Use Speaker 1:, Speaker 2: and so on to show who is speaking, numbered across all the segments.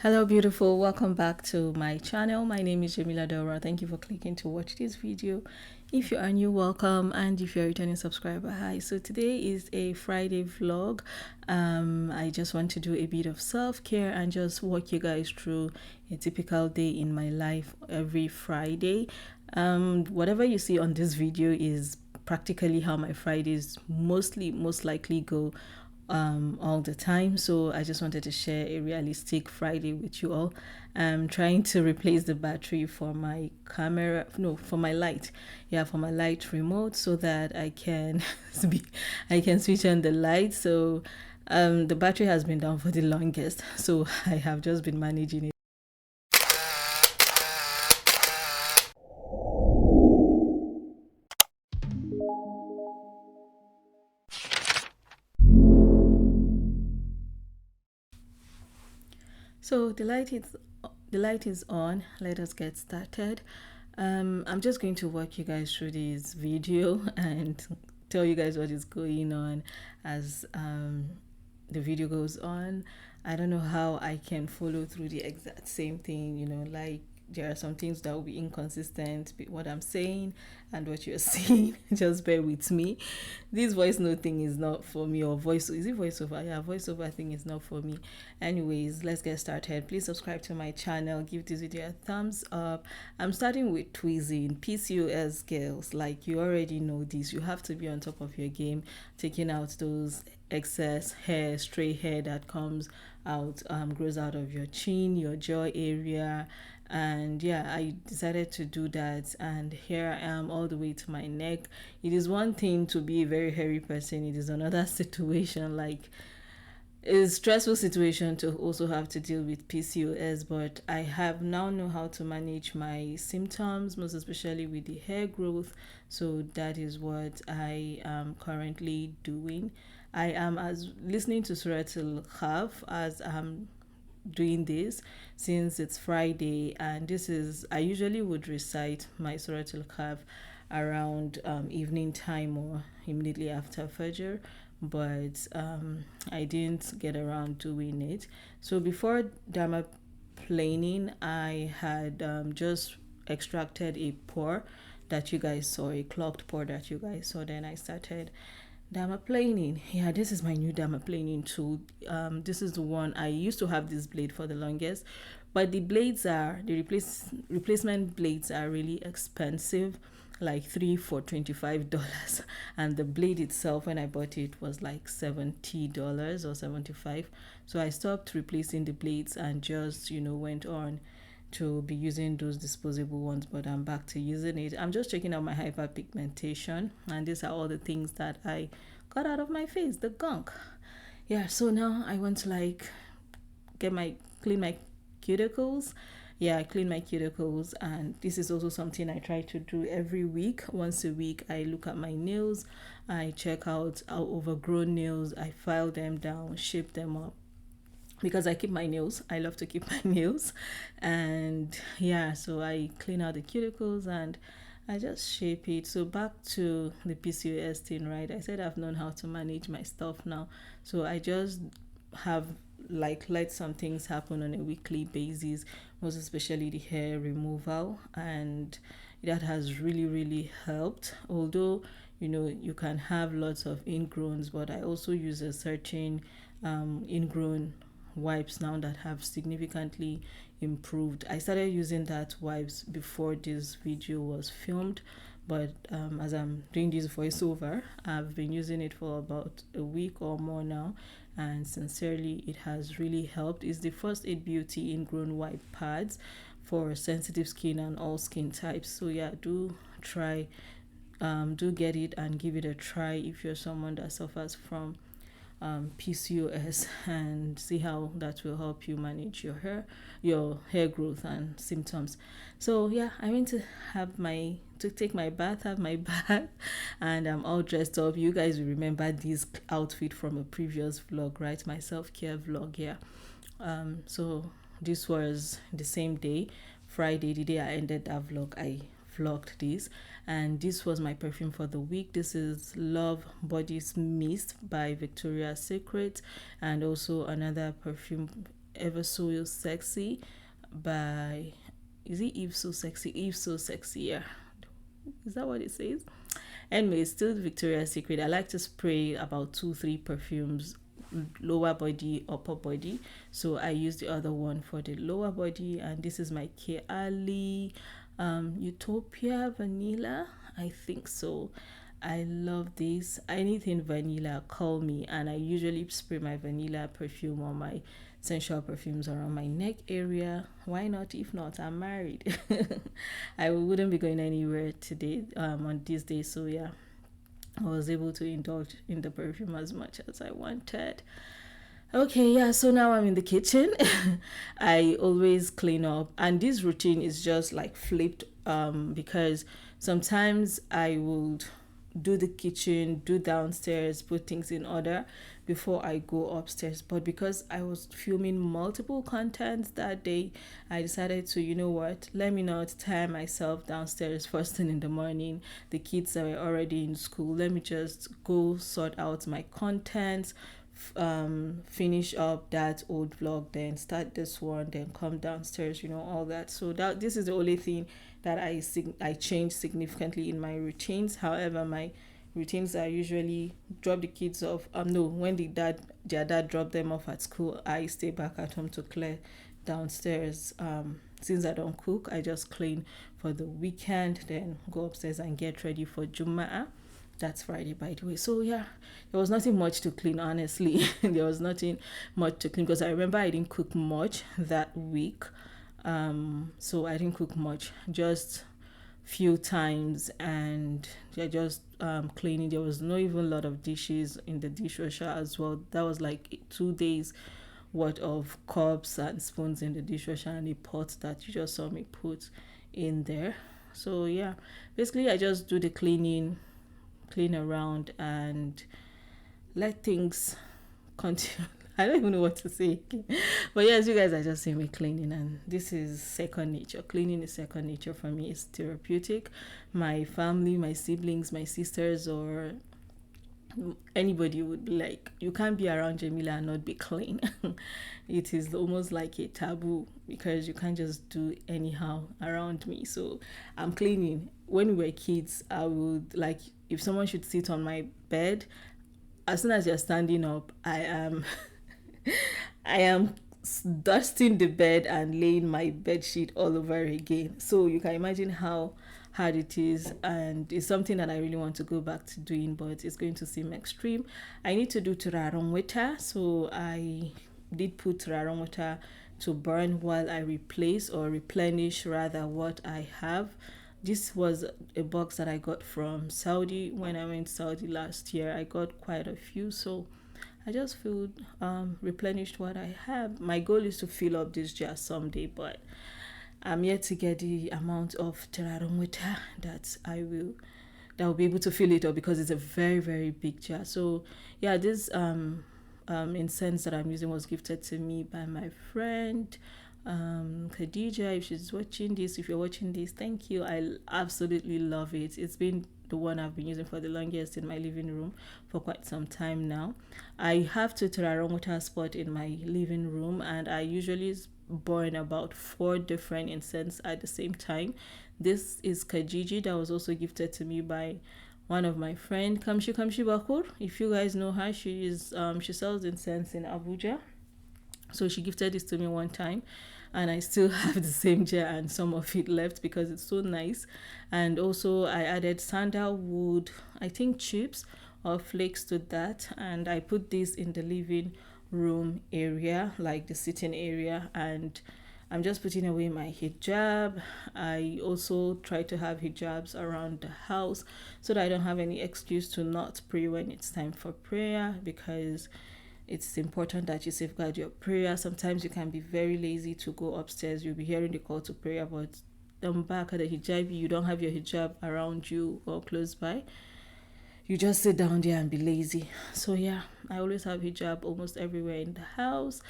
Speaker 1: Hello beautiful, welcome back to my channel. My name is Jamila Daura. Thank you for clicking to watch this video. If you are new, welcome, and if you're a returning subscriber, hi. So today is a Friday vlog. I just want to do a bit of self-care and just walk you guys through a typical day in my life every Friday. Whatever you see on this video is practically how my Fridays most likely go all the time. So I just wanted to share a realistic Friday with you all. I'm trying to replace the battery for my camera, no, for my light, for my light remote, so that I can switch on the light. So the battery has been down for the longest, so I have just been managing it. So the light is on. Let us get started. I'm just going to walk you guys through this video and tell you guys what is going on as the video goes on. I don't know how I can follow through the exact same thing, like there are some things that will be inconsistent with what I'm saying and what you're saying. Just bear with me. This voice note thing is not for me, or is it voiceover? Yeah, voiceover thing is not for me. Anyways, let's get started. Please subscribe to my channel, give this video a thumbs up. I'm starting with tweezing. PCOS girls, like, you already know this. You have to be on top of your game, taking out those excess hair, stray hair that comes out, grows out of your chin, your jaw area. And yeah, I decided to do that, and here I am all the way to my neck. It is one thing to be a very hairy person, it is another situation. Like, it's a stressful situation to also have to deal with PCOS, but I have now know how to manage my symptoms, most especially with the hair growth. So that is what I am currently doing. I am as listening to Surah Al-Kahf as I'm doing this, since it's Friday, and this is, I usually would recite my Surah Al-Kahf around evening time or immediately after Fajr, but I didn't get around doing it. So before Dharma planing, I had just extracted a pore that you guys saw, a clogged pore that you guys saw. Then I started dermaplaning. Yeah, this is my new dermaplaning tool. This is the one. I used to have this blade for the longest, but the replacement blades are really expensive, like 3 for $25, and the blade itself, when I bought it, was like $70 or 75. So I stopped replacing the blades and just went on to be using those disposable ones, but I'm back to using it. I'm just checking out my hyperpigmentation, and these are all the things that I got out of my face, the gunk. Yeah, so now I want to like clean my cuticles. Yeah, I clean my cuticles, and this is also something I try to do every week. Once a week, I look at my nails, I check out our overgrown nails, I file them down, shape them up, because I keep my nails. I love to keep my nails. And yeah, so I clean out the cuticles and I just shape it. So back to the PCOS thing, right? I said I've known how to manage my stuff now. So I just have like let some things happen on a weekly basis, most especially the hair removal, and that has really helped. Although you can have lots of ingrowns, but I also use a certain ingrown wipes now that have significantly improved. I started using that wipes before this video was filmed, but as I'm doing this voiceover, I've been using it for about a week or more now, and sincerely it has really helped. It's the First Aid Beauty ingrown wipe pads for sensitive skin and all skin types. So yeah, do try, do get it and give it a try if you're someone that suffers from PCOS, and see how that will help you manage your hair growth and symptoms. So yeah, I went to take my bath, have my bath, and I'm all dressed up. You guys will remember this outfit from a previous vlog, right? My self-care vlog. Yeah. So this was the same day, Friday, the day I ended that vlog. I vlogged this, and this was my perfume for the week. This is Love Bodies Mist by Victoria's Secret, and also another perfume Ever So Sexy by, is it Eve So Sexy? Eve So Sexy, yeah. Is that what it says? Anyway, it's still Victoria's Secret. I like to spray about 2-3 perfumes, lower body, upper body. So I use the other one for the lower body, and this is my K Ali Utopia Vanilla, I think so. I love this. Anything vanilla, call me. And I usually spray my vanilla perfume or my sensual perfumes around my neck area. Why not? If not, I'm married. I wouldn't be going anywhere today, on this day. So yeah, I was able to indulge in the perfume as much as I wanted. Okay, yeah, so now I'm in the kitchen. I always clean up, and this routine is just like flipped, because sometimes I would do the kitchen, do downstairs, put things in order before I go upstairs. But because I was filming multiple contents that day, I decided to, you know what, let me not tire myself downstairs first thing in the morning. The kids are already in school. Let me just go sort out my contents, finish up that old vlog, then start this one, then come downstairs, all that. So that this is the only thing that I changed significantly in my routines. However, my routines are usually drop the kids off. No, when their dad drop them off at school, I stay back at home to clear downstairs. Since I don't cook, I just clean for the weekend, then go upstairs and get ready for Jum'ah. That's Friday, by the way. So yeah, there was nothing much to clean, honestly. There was nothing much to clean because I remember I didn't cook much that week. So I didn't cook much, just few times, and yeah, just cleaning. There was not even a lot of dishes in the dishwasher as well. That was like 2 days worth of cups and spoons in the dishwasher, and the pot that you just saw me put in there. So yeah, basically I just do the clean around and let things continue. I don't even know what to say. But yes, you guys are just seeing me cleaning, and this is second nature. Cleaning is second nature for me. It's therapeutic. My family, my siblings, my sisters, or anybody would be like, you can't be around Jamila and not be clean. It is almost like a taboo because you can't just do anyhow around me. So I'm cleaning. When we were kids, I would like, if someone should sit on my bed, as soon as you're standing up, I am I am dusting the bed and laying my bed sheet all over again. So you can imagine how hard it is, and it's something that I really want to go back to doing, but it's going to seem extreme. I need to do turarong water, so I did put turarong water to burn while I replace or replenish rather what I have. This was a box that I got from Saudi when I went to Saudi last year. I got quite a few, so I just feel replenished what I have. My goal is to fill up this jar someday, but I'm yet to get the amount of terarong water that will be able to fill it up, because it's a very, very big jar. So yeah, this incense that I'm using was gifted to me by my friend Khadija. If she's watching this, if you're watching this, thank you. I absolutely love it. It's been the one I've been using for the longest in my living room for quite some time now. I have two terarong water spot in my living room, and I usually burn about 4 different incense at the same time. This is Kajiji that was also gifted to me by one of my friend Kamshi Bakur. If you guys know her, she sells incense in Abuja. So she gifted this to me one time, and I still have the same jar and some of it left because it's so nice. And also I added sandalwood, I think chips or flakes to that, and I put this in the living room area, like the sitting area, and I'm just putting away my hijab. I also try to have hijabs around the house so that I don't have any excuse to not pray when it's time for prayer, because it's important that you safeguard your prayer. Sometimes you can be very lazy to go upstairs. You'll be hearing the call to prayer, but on back of the hijab, you don't have your hijab around you or close by. You just sit down there and be lazy. So yeah, I always have hijab almost everywhere in the house.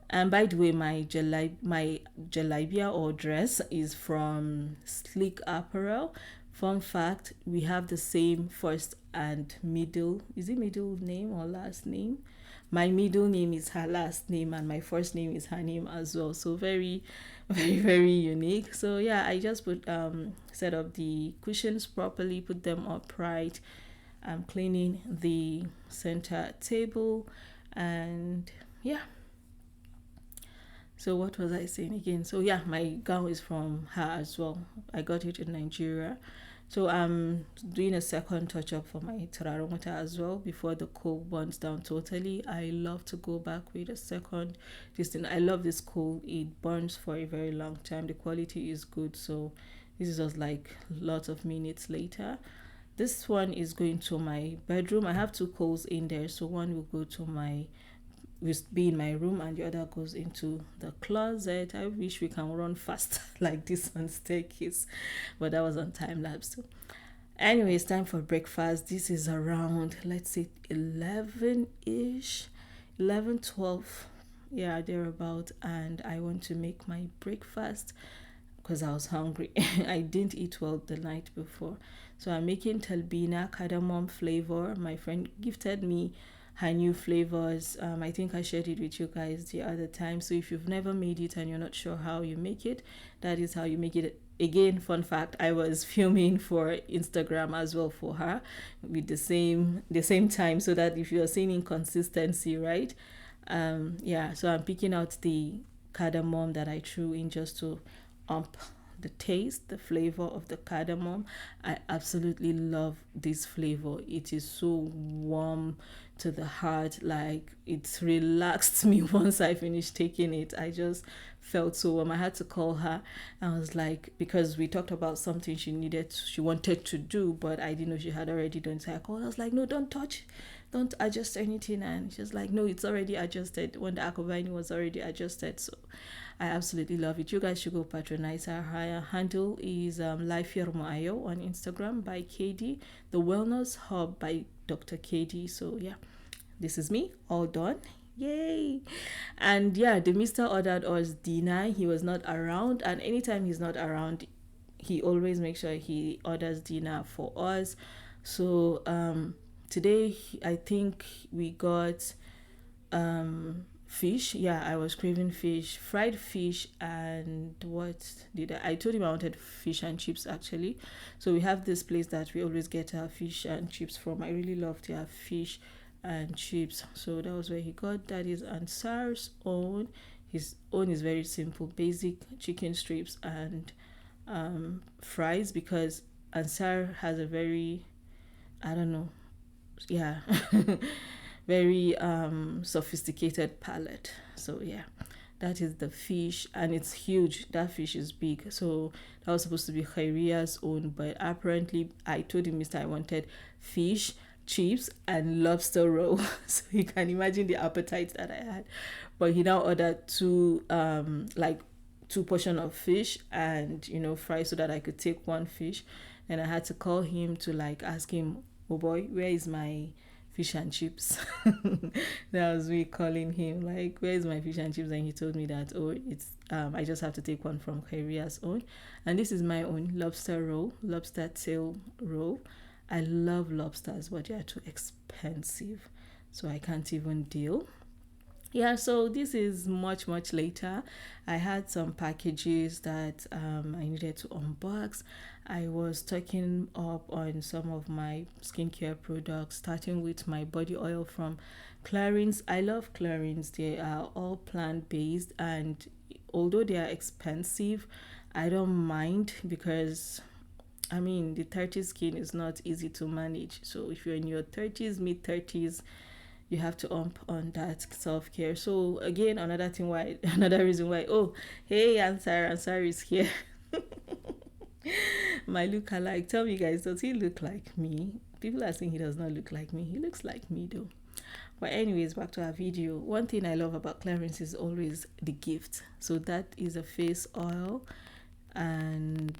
Speaker 1: And by the way, my jalabia or dress is from Sleek Apparel. Fun fact, we have the same first and middle. Is it middle name or last name? my middle name is her last name and my first name is her name as well, so very very unique. So yeah, I just put set up the cushions properly, put them upright. I'm cleaning the center table, and yeah. So what was I saying again? So yeah, my gown is from her as well. I got it in Nigeria. So I'm doing a second touch up for my Tararomota as well before the kohl burns down totally. I love to go back with a second this thing. I love this kohl. It burns for a very long time. The quality is good. So this is just like lots of minutes later. This one is going to my bedroom. I have two kohls in there. So one will go to my will be in my room and the other goes into the closet. I wish we can run fast like this on staircase, but that was on time lapse too. Anyway, it's time for breakfast. This is around, let's say 11ish, 11, 12, yeah, thereabout, and I want to make my breakfast because I was hungry. I didn't eat well the night before, so I'm making talbina cardamom flavor. My friend gifted me her new flavors. I think I shared it with you guys the other time. So if you've never made it and you're not sure how you make it, that is how you make it. Again, fun fact, I was filming for Instagram as well for her with the same time, so that if you're seeing inconsistency, right? Yeah, so I'm picking out the cardamom that I threw in just to ump the taste, the flavor of the cardamom. I absolutely love this flavor. It is so warm to the heart, like it's relaxed me once I finished taking it. I just felt so warm. I had to call her. I was like, because we talked about something she wanted to do, but I didn't know she had already done. So I called. I was like, no, don't touch, don't adjust anything. And she's like, no, it's already adjusted when the Akobani was already adjusted. So I absolutely love it. You guys should go patronize her. Her handle is Life Yermayo on Instagram by KD, the Wellness Hub by Dr. KD. So yeah, this is me all done. Yay! And yeah, the Mr. ordered us dinner. He was not around, and anytime he's not around, he always makes sure he orders dinner for us. So today I think we got fish. Yeah, I was craving fish, fried fish, and what did I told him I wanted fish and chips actually. So we have this place that we always get our fish and chips from. I really love their fish and chips, so that was where he got. That is Ansar's own. His own is very simple, basic chicken strips and fries, because Ansar has a very, I don't know, yeah, very sophisticated palate. So yeah, that is the fish, and it's huge. That fish is big. So that was supposed to be Khairia's own, but apparently I told him, Mr. I wanted fish, chips, and lobster roll. So you can imagine the appetite that I had. But he now ordered two portion of fish and fries, so that I could take one fish. And I had to call him to ask him, oh boy, where is my fish and chips? That was me calling him, like, where is my fish and chips? And he told me that, oh, it's I just have to take one from Khairia's own. And this is my own lobster roll, lobster tail roll. I love lobsters, but they are too expensive, so I can't even deal. Yeah, so this is much later. I had some packages that I needed to unbox. I was stocking up on some of my skincare products, starting with my body oil from Clarins. I love Clarins. They are all plant-based, and although they are expensive, I don't mind, because I mean, the 30s skin is not easy to manage. So if you're in your 30s, mid 30s, you have to on that self-care. So again, another reason why, oh, hey, Ansar is here. My look-alike. Tell me, guys, does he look like me? People are saying he does not look like me. He looks like me though. But anyways, back to our video. One thing I love about Clarins is always the gift. So that is a face oil, and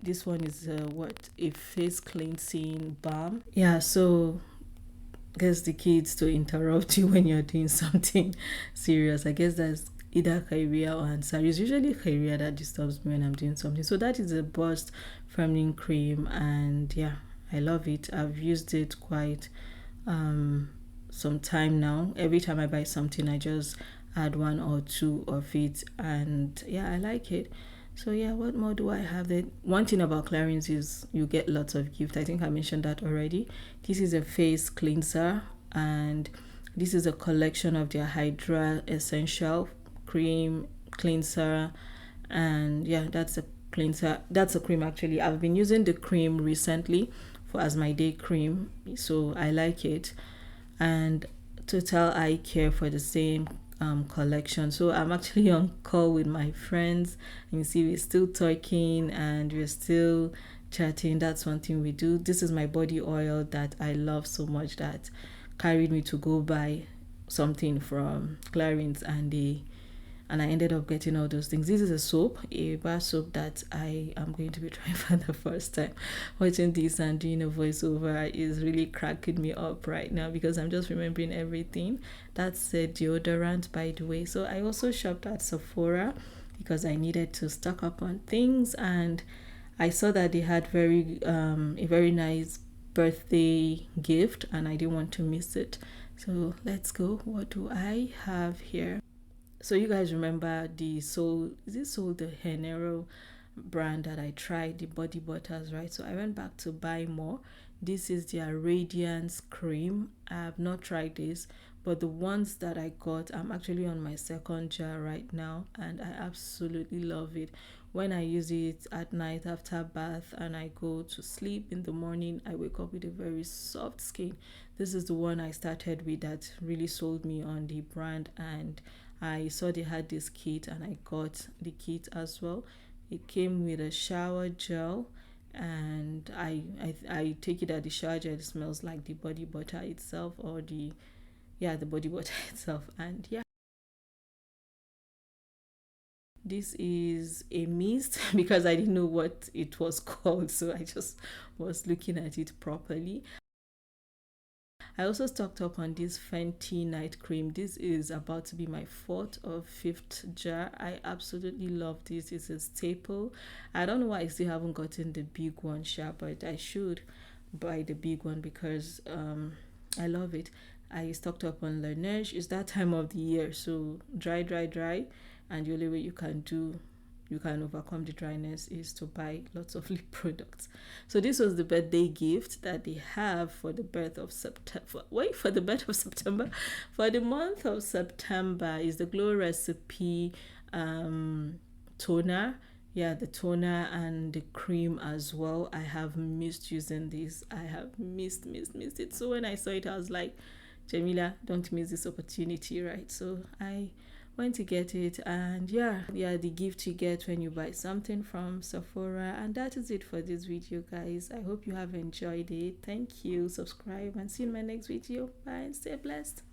Speaker 1: this one is a face cleansing balm. Yeah, so guess the kids to interrupt you when you're doing something serious. I guess that's either Khairia or Ansar. It's usually Khairia that disturbs me when I'm doing something. So that is a burst firming cream, and yeah, I love it. I've used it quite some time now. Every time I buy something, I just add one or two of it, and yeah, I like it. So yeah, what more do I have? The one thing about Clarins is you get lots of gift. I think I mentioned that already. This is a face cleanser, and this is a collection of their Hydra Essential cream cleanser, and yeah, that's a cleanser. That's a cream actually. I've been using the cream recently for as my day cream, so I like it. And Total Eye Care for the same collection. So I'm actually on call with my friends, and you see we're still talking and we're still chatting. That's one thing we do. This is my body oil that I love so much that carried me to go buy something from Clarins, and I ended up getting all those things. This is a soap, a bar soap that I am going to be trying for the first time. Watching this and doing a voiceover is really cracking me up right now because I'm just remembering everything. That's a deodorant, by the way. So I also shopped at Sephora because I needed to stock up on things, and I saw that they had a very nice birthday gift, and I didn't want to miss it. So let's go. What do I have here? So you guys remember the Soul the Henero brand that I tried, the body butters, right? So I went back to buy more. This is their Radiance cream. I have not tried this, but the ones that I got, I'm actually on my second jar right now, and I absolutely love it. When I use it at night after bath and I go to sleep in the morning, I wake up with a very soft skin. This is the one I started with that really sold me on the brand, and I saw they had this kit and I got the kit as well. It came with a shower gel, and I take it that the shower gel smells like the body butter itself, or the body butter itself. And yeah, this is a mist because I didn't know what it was called, so I just was looking at it properly. I also stocked up on this Fenty night cream. This is about to be my fourth or fifth jar. I absolutely love this. It's a staple. I don't know why I still haven't gotten the big one, but I should buy the big one because I love it. I stocked up on Laneige. It's that time of the year, so dry, and the only way you can overcome the dryness is to buy lots of lip products. So this was the birthday gift that they have for the birth of September. Wait, for the birth of September? For the month of September is the Glow Recipe toner. Yeah, the toner and the cream as well. I have missed using this. I have missed it. So when I saw it, I was like, Jamila, don't miss this opportunity, right? So I went to get it, and yeah, the gift you get when you buy something from Sephora. And that is it for this video, guys. I hope you have enjoyed it. Thank you. Subscribe and see you in my next video. Bye and stay blessed.